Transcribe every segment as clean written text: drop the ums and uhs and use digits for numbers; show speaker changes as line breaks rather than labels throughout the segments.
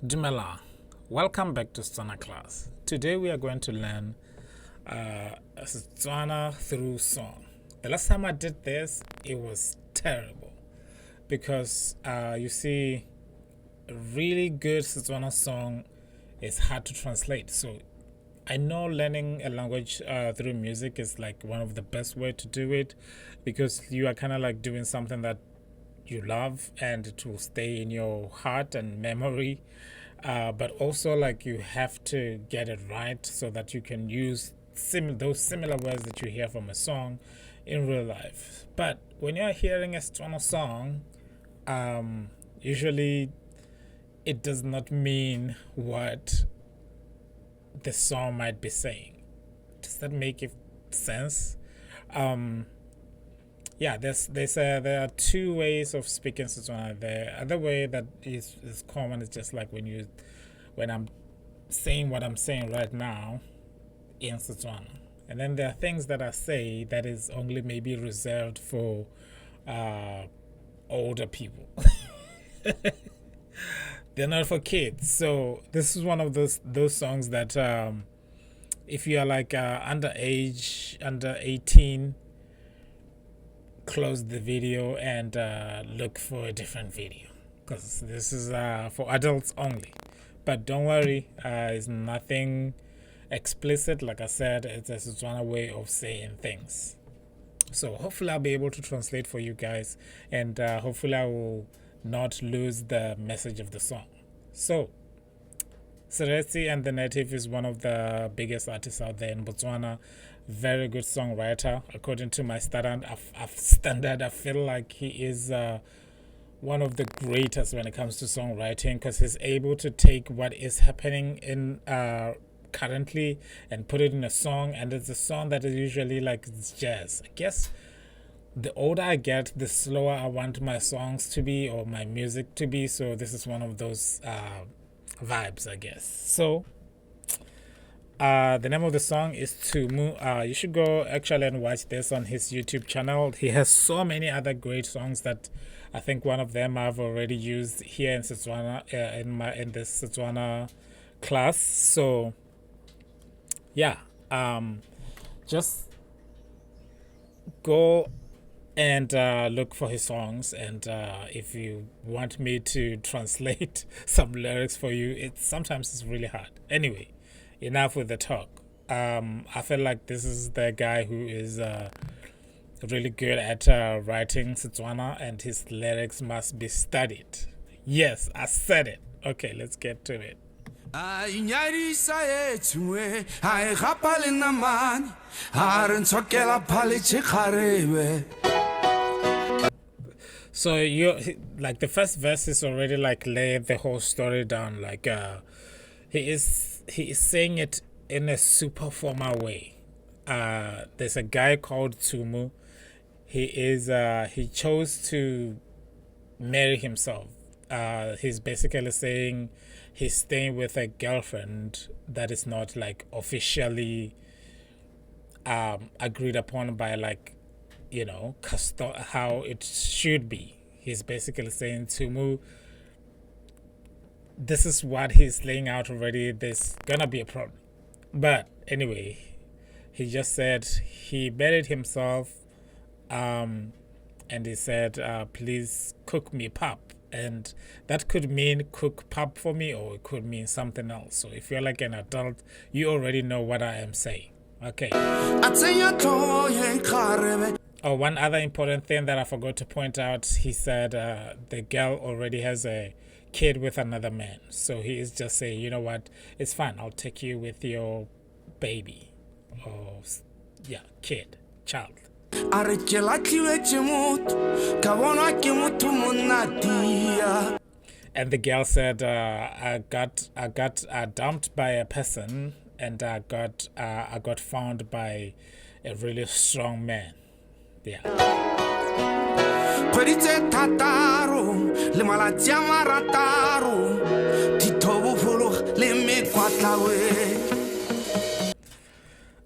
Dumela, welcome back to Setswana class. Today we are going to learn Setswana through song. The last time I did this, it was terrible because you see, a really good Setswana song is hard to translate. So I know learning a language through music is like one of the best way to do it because you are kind of like doing something that you love and it will stay in your heart and memory, but also like you have to get it right so that you can use those similar words that you hear from a song in real life. But when you're hearing a Setswana song, usually it does not mean what the song might be saying. Does that make sense? Yeah, there are two ways of speaking Setswana. The other way that is common is just like when I'm saying what I'm saying right now in Setswana. And then there are things that I say that is only maybe reserved for older people. They're not for kids. So this is one of those songs that if you are like under 18, close the video and look for a different video because this is for adults only. But don't worry, it's nothing explicit. Like I said, it's a Setswana way of saying things. So hopefully I'll be able to translate for you guys, and hopefully I will not lose the message of the song. So Sereetsi and the Native is one of the biggest artists out there in Botswana. Very good songwriter, according to my standard. I feel like he is one of the greatest when it comes to songwriting because he's able to take what is happening in currently and put it in a song, and it's a song that is usually like jazz. I guess the older I get, the slower I want my songs to be or my music to be. So this is one of those vibes, I guess. So the name of the song is Tumu. You should go actually and watch this on his YouTube channel. He has so many other great songs that I think one of them I've already used here in Setswana in this Setswana class. So yeah, just go and look for his songs, and if you want me to translate some lyrics for you, sometimes it's really hard. Anyway, enough with the talk. I feel like this is the guy who is really good at writing Setswana, and his lyrics must be studied. Yes, I said it. Okay, let's get to it. So you like the first verse is already like lay the whole story down. Like he is saying it in a super formal way. There's a guy called Tumu. He chose to marry himself. He's basically saying he's staying with a girlfriend that is not like officially agreed upon by like how it should be. He's basically saying to this is what he's laying out already. There's gonna be a problem, but anyway, he just said he married himself, and he said, please cook me pap. And that could mean cook pap for me, or it could mean something else. So if you're like an adult, you already know what I am saying. Okay. Oh, one other important thing that I forgot to point out, he said the girl already has a kid with another man. So he is just saying, you know what, it's fine. I'll take you with your baby. Or, yeah, child. And the girl said, I got dumped by a person, and I got found by a really strong man. Yeah.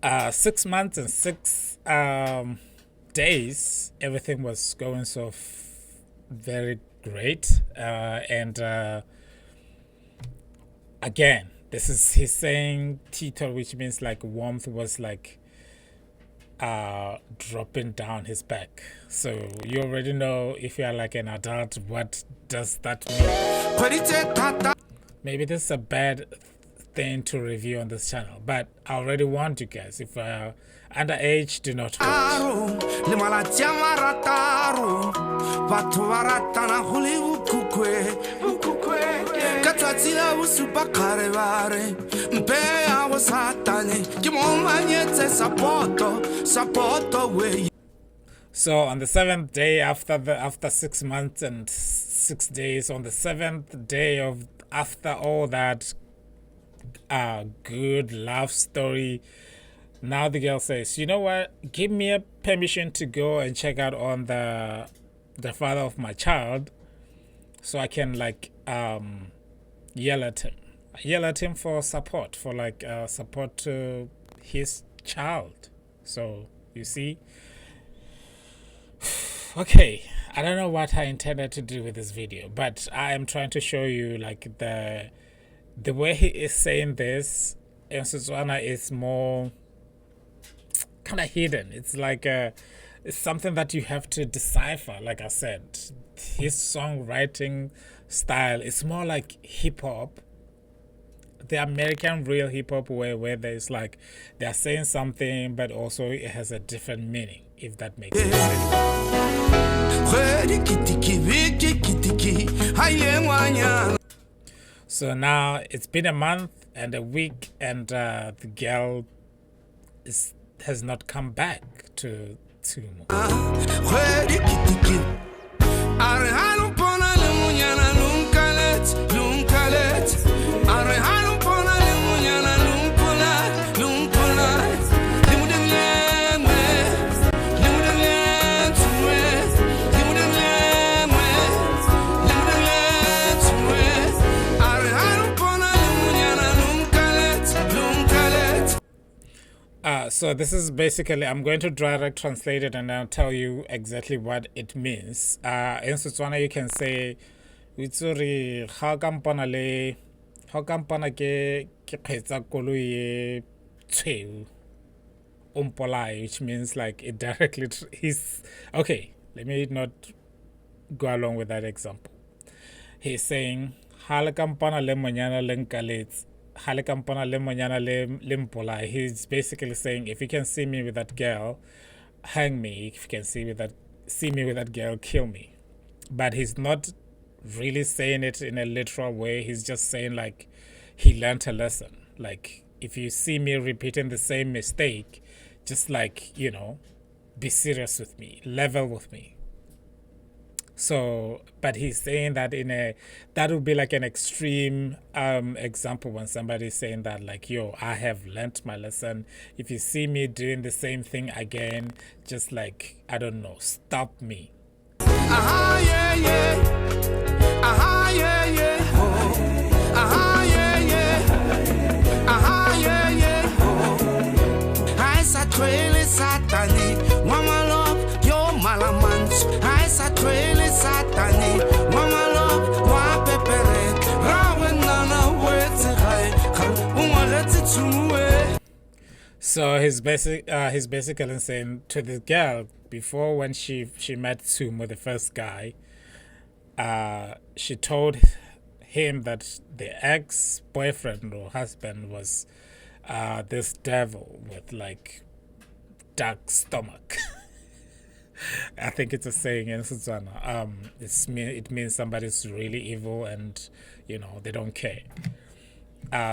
Uh, 6 months and 6 days, everything was going very great, and again, this is he's saying tito, which means like warmth was like dropping down his back. So you already know, if you're like an adult, what does that mean. Maybe this is a bad thing to review on this channel, but I already warned you guys, if underage, do not watch. So on the 7th day after 6 months and 6 days, on the 7th day of after all that good love story, now the girl says, you know what, give me a permission to go and check out on the father of my child, so I can like yell at him for support, for like support to his child. So you see, okay, I don't know what I intended to do with this video, but I am trying to show you like the way he is saying this in Setswana is more kind of hidden. It's like it's something that you have to decipher. Like I said, his songwriting style is more like hip-hop, the American real hip-hop, where there's like they're saying something but also it has a different meaning, if that makes sense. So now it's been a month and a week, and the girl has not come back to Tumu. So this is basically, I'm going to direct translate it and I'll tell you exactly what it means. In Setswana you can say Utsuri hakampana ke kgetsa koloi tshweu umpolai, which means like it directly he's okay, let me not go along with that example. He's saying halakampana le monyana le nkaletse. He's basically saying, if you can see me with that girl, hang me. If you can see me with that girl, kill me. But he's not really saying it in a literal way. He's just saying like he learned a lesson. Like, if you see me repeating the same mistake, just like, you know, be serious with me, level with me. So, but he's saying that that would be like an extreme example when somebody's saying that like, yo, I have learnt my lesson. If you see me doing the same thing again, just like, I don't know, stop me. Yeah, yeah. Yeah, yeah. Oh. Yeah, yeah. Yeah, yeah. Oh. I said, really satani, mama love, yo malamans. I said, really satani, mama love, wa pepere, rawen nana wet. So he's basically saying to this girl, before when she met Sumo, the first guy, she told him that the ex-boyfriend or husband was this devil with like dark stomach. I think it's a saying in Setswana. It means somebody's really evil and, you know, they don't care.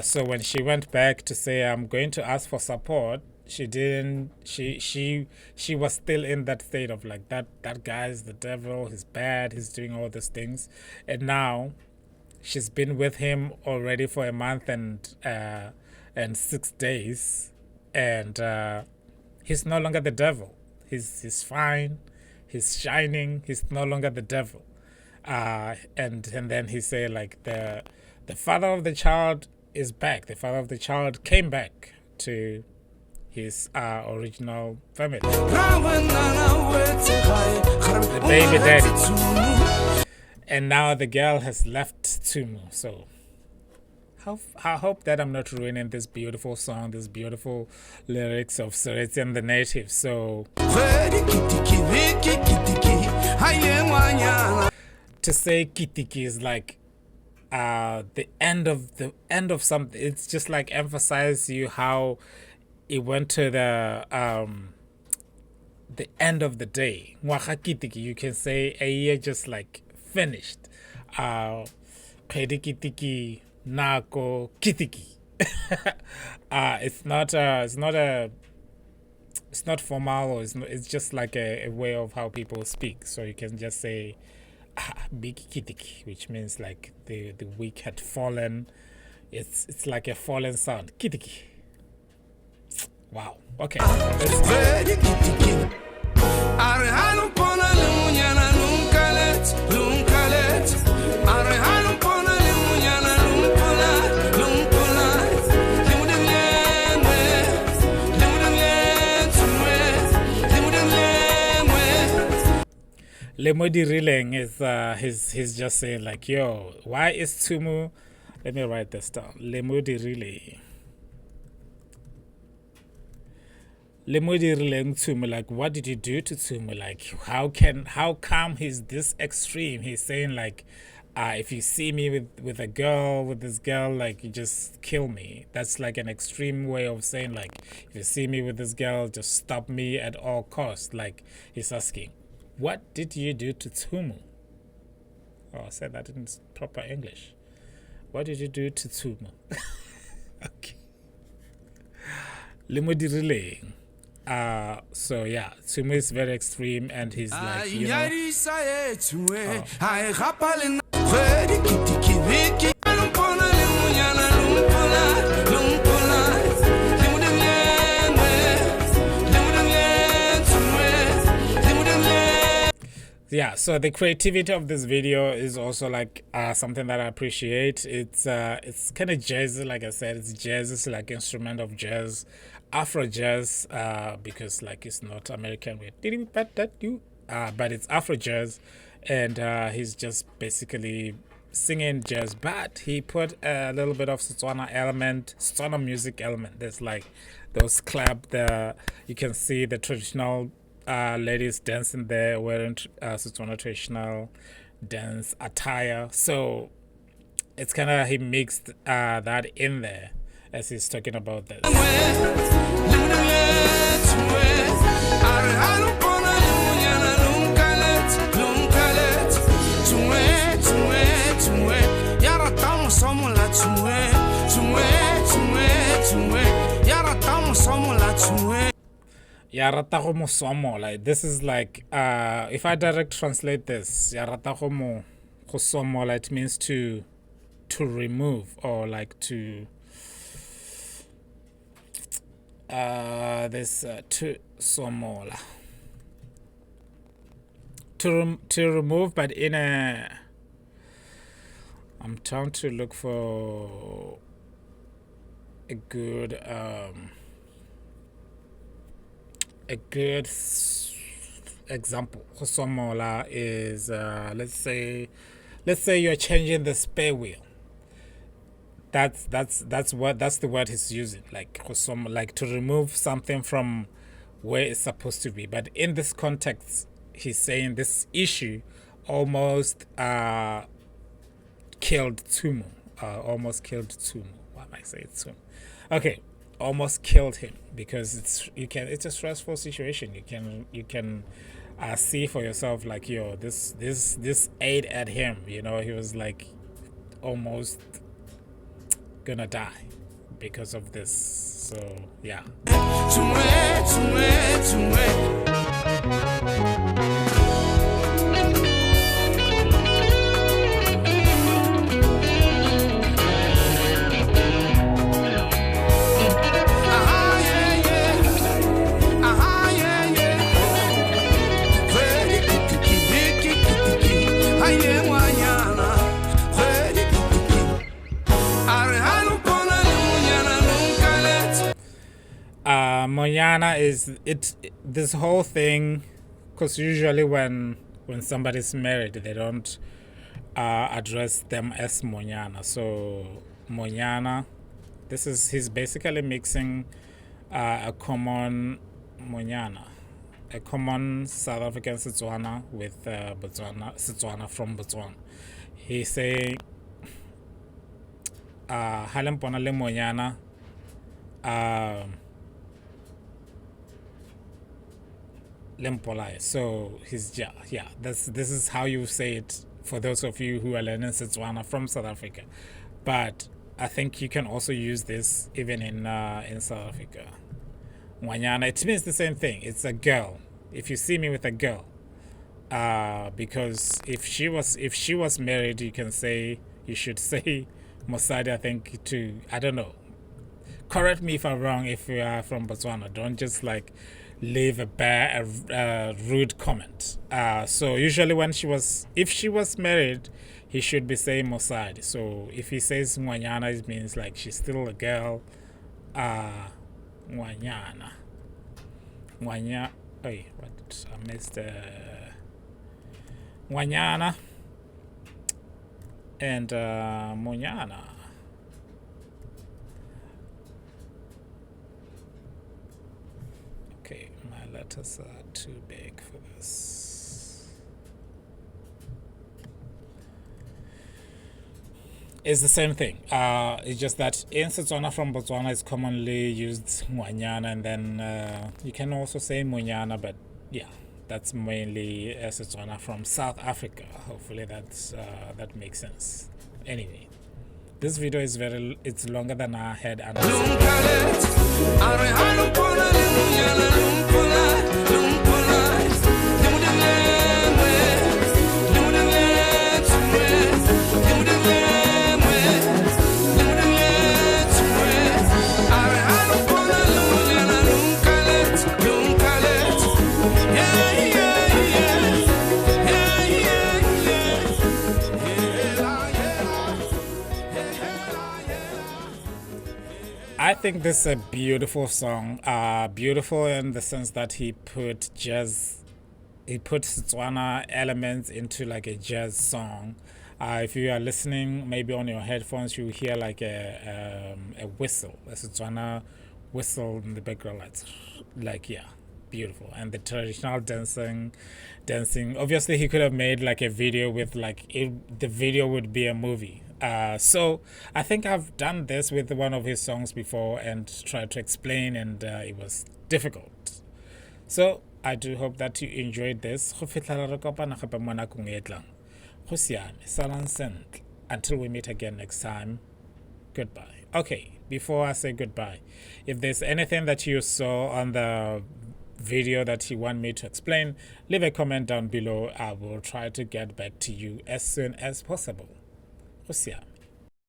So when she went back to say, I'm going to ask for support, she didn't. She was still in that state of like, that guy is the devil, he's bad, he's doing all these things. And now she's been with him already for a month and 6 days, and he's no longer the devil. He's fine, he's shining, he's no longer the devil. And then he said like the father of the child is back. The father of the child came back to his original family, the baby daddy. And now the girl has left Tumu. So I hope that I'm not ruining this beautiful song, this beautiful lyrics of Sereetsi and the natives. So to say kitiki is like the end of something. It's just like emphasize you how it went to the end of the day. Ngwaga kitiki, you can say a year just like finished. Kgwedi kitiki, nako kitiki. It's not formal, or it's just like a way of how people speak. So you can just say big kitiki, which means like the week had fallen. It's like a fallen sound. Kitiki. Wow. Okay. Lemodi Rileng is he's just saying like, yo, why is Tumu? Let me write this down. Lemodi Rileng. Lemodi Rileng Tumu, like, what did you do to Tumu? Like, how come he's this extreme? He's saying like, if you see me with this girl, like, you just kill me. That's like an extreme way of saying like, if you see me with this girl, just stop me at all costs. Like, he's asking, what did you do to Tumu? Oh, I said that in proper English. What did you do to Tumu? Okay. Lemodi Rileng. So yeah, Tumu is very extreme, and he's like, you know, yeah, so the creativity of this video is also like something that I appreciate. It's kind of jazzy, like I said. It's jazz. It's like instrument of jazz, Afro jazz, because like it's not American with but it's Afro jazz, and he's just basically singing jazz, but he put a little bit of Setswana music element. There's like those clap, you can see the traditional ladies dancing there wearing Setswana traditional dance attire. So it's kind of, he mixed that in there as he's talking about this. Yaratago mosomo, like this is like if I direct translate this, yaratago mo gosomo, like it means to remove, or like to this to somola, to remove, but in a, I'm trying to look for a good example. Hosomola is let's say you're changing the spare wheel. That's the word he's using, like hosomo, like to remove something from where it's supposed to be. But in this context, he's saying this issue almost killed Tumu. Almost killed Tumu. Why am I saying Tumu? Okay. Almost killed him, because it's a stressful situation. You can see for yourself, like, yo, this ate at him, you know. He was like almost gonna die because of this. So yeah. Monyana is this whole thing, because usually when somebody's married, they don't address them as Monyana. So Monyana. He's basically mixing a common Monyana, a common South African Setswana with Setswana from Botswana. He's saying, Halempona le Monyana, Lempolai. So this is how you say it for those of you who are learning Setswana from South Africa. But I think you can also use this even in South Africa. Wanyana, it means the same thing. It's a girl. If you see me with a girl, because if she was married, you should say Mosadi. I think I don't know. Correct me if I'm wrong. If you are from Botswana, don't just like leave a rude comment. So usually if she was married, he should be saying Mosadi. So if he says Mwanyana, it means like she's still a girl. Mwanyana. Mwanya. Wait, what? I missed Mwanyana and Monyana. Okay, my letters are too big for this. It's the same thing. It's just that in Setswana from Botswana is commonly used Mwanyana, and then you can also say Monyana, but yeah, that's mainly Setswana from South Africa. Hopefully that makes sense. Anyway, this video is it's longer than I had anticipated. I think this is a beautiful song. Beautiful in the sense that he put Setswana elements into like a jazz song. If you are listening, maybe on your headphones, you hear like a whistle, a Setswana whistle in the background. Like yeah, beautiful. And the traditional dancing. Obviously, he could have made like a video with the video would be a movie. So I think I've done this with one of his songs before and tried to explain, and it was difficult. So I do hope that you enjoyed this. Until we meet again next time, goodbye. Okay, before I say goodbye, if there's anything that you saw on the video that you want me to explain, leave a comment down below. I will try to get back to you as soon as possible. Rusia.